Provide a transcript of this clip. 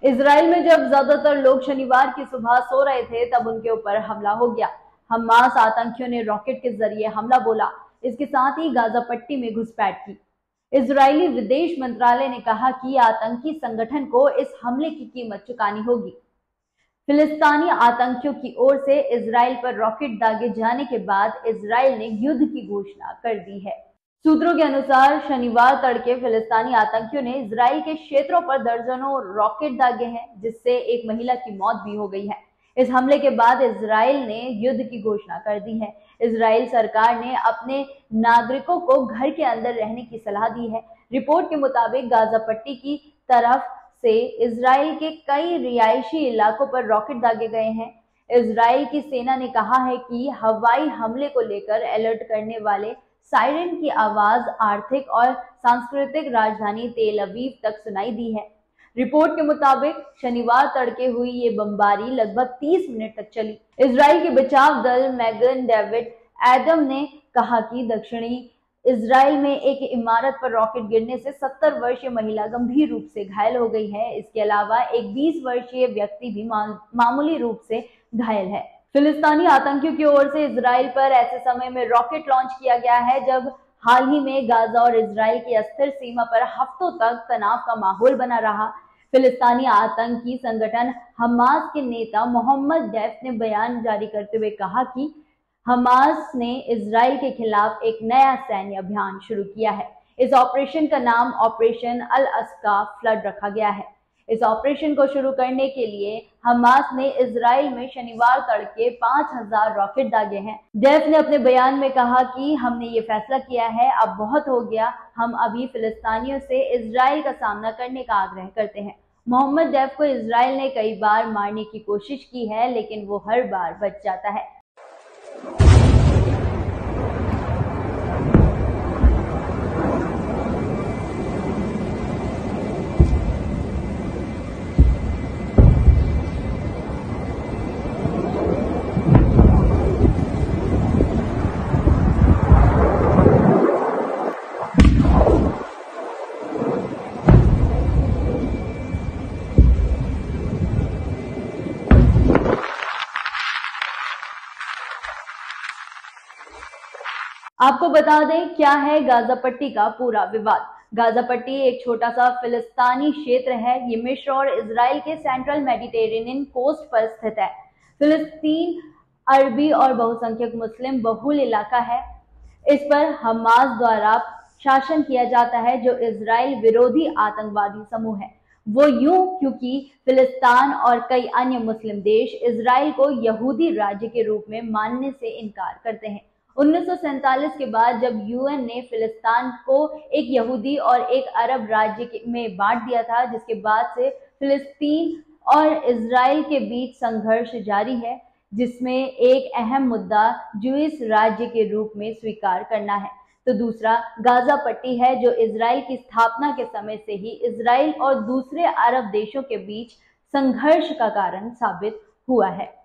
Israel में जब ज्यादातर लोग शनिवार की सुबह सो रहे थे तब उनके ऊपर हमला हो गया। हमास आतंकियों ने रॉकेट के जरिए हमला बोला, इसके साथ ही गाजा पट्टी में घुसपैठ की। इजरायली विदेश मंत्रालय ने कहा कि आतंकी संगठन को इस हमले की कीमत चुकानी होगी। फिलिस्तीनी आतंकियों की ओर से इजराइल पर रॉकेट दागे जाने के बाद इजराइल ने युद्ध की घोषणा कर दी है। सूत्रों के अनुसार शनिवार तड़के फिलिस्तीनी आतंकियों ने इजराइल के क्षेत्रों पर दर्जनों रॉकेट दागे हैं, जिससे एक महिला की मौत भी हो गई है। इस हमले के बाद इजराइल ने युद्ध की घोषणा कर दी है। इजराइल सरकार ने अपने नागरिकों को घर के अंदर रहने की सलाह दी है। रिपोर्ट के मुताबिक गाजा पट्टी की तरफ से इजराइल के कई रिहायशी इलाकों पर रॉकेट दागे गए हैं। इजराइल की सेना ने कहा है कि हवाई हमले को लेकर अलर्ट करने वाले सायरन की आवाज आर्थिक और सांस्कृतिक राजधानी तेल अवीव तक सुनाई दी है। रिपोर्ट के मुताबिक शनिवार तड़के हुई ये बमबारी लगभग 30 मिनट तक चली। इजराइल के बचाव दल मैगन डेविड एडम ने कहा कि दक्षिणी इजराइल में एक इमारत पर रॉकेट गिरने से 70 वर्षीय महिला गंभीर रूप से घायल हो गई है। इसके अलावा एक 20 वर्षीय व्यक्ति भी मामूली रूप से घायल है। फिलिस्तीनी आतंकियों की ओर से इजराइल पर ऐसे समय में रॉकेट लॉन्च किया गया है जब हाल ही में गाजा और इजराइल की अस्थिर सीमा पर हफ्तों तक तनाव का माहौल बना रहा। फिलिस्तीनी आतंकी संगठन हमास के नेता मोहम्मद डैफ ने बयान जारी करते हुए कहा कि हमास ने इजराइल के खिलाफ एक नया सैन्य अभियान शुरू किया है। इस ऑपरेशन का नाम ऑपरेशन अल अस्का फ्लड रखा गया है। इस ऑपरेशन को शुरू करने के लिए हमास ने इजराइल में शनिवार तड़के 5000 रॉकेट दागे हैं। डेफ ने अपने बयान में कहा कि हमने ये फैसला किया है, अब बहुत हो गया। हम अभी फिलिस्तीनियों से इजराइल का सामना करने का आग्रह करते हैं। मोहम्मद डेफ को इजराइल ने कई बार मारने की कोशिश की है, लेकिन वो हर बार बच जाता है। आपको बता दें क्या है गाजा पट्टी का पूरा विवाद। गाजा पट्टी एक छोटा सा फिलिस्तीनी क्षेत्र है। ये मिस्र और इजराइल के सेंट्रल मेडिटेरेनियन कोस्ट पर स्थित है। फिलिस्तीन अरबी और बहुसंख्यक मुस्लिम बहुल इलाका है। इस पर हमास द्वारा शासन किया जाता है, जो इजराइल विरोधी आतंकवादी समूह है। वो यूं क्योंकि फिलिस्तीन और कई अन्य मुस्लिम देश इजराइल को यहूदी राज्य के रूप में मानने से इनकार करते हैं। 1947 के बाद जब यूएन ने फिलिस्तीन को एक यहूदी और एक अरब राज्य में बांट दिया था, जिसके बाद से फिलिस्तीन और इजराइल के बीच संघर्ष जारी है, जिसमें एक अहम मुद्दा ज्यूइश राज्य के रूप में स्वीकार करना है, तो दूसरा गाजा पट्टी है, जो इजराइल की स्थापना के समय से ही इजराइल और दूसरे अरब देशों के बीच संघर्ष का कारण साबित हुआ है।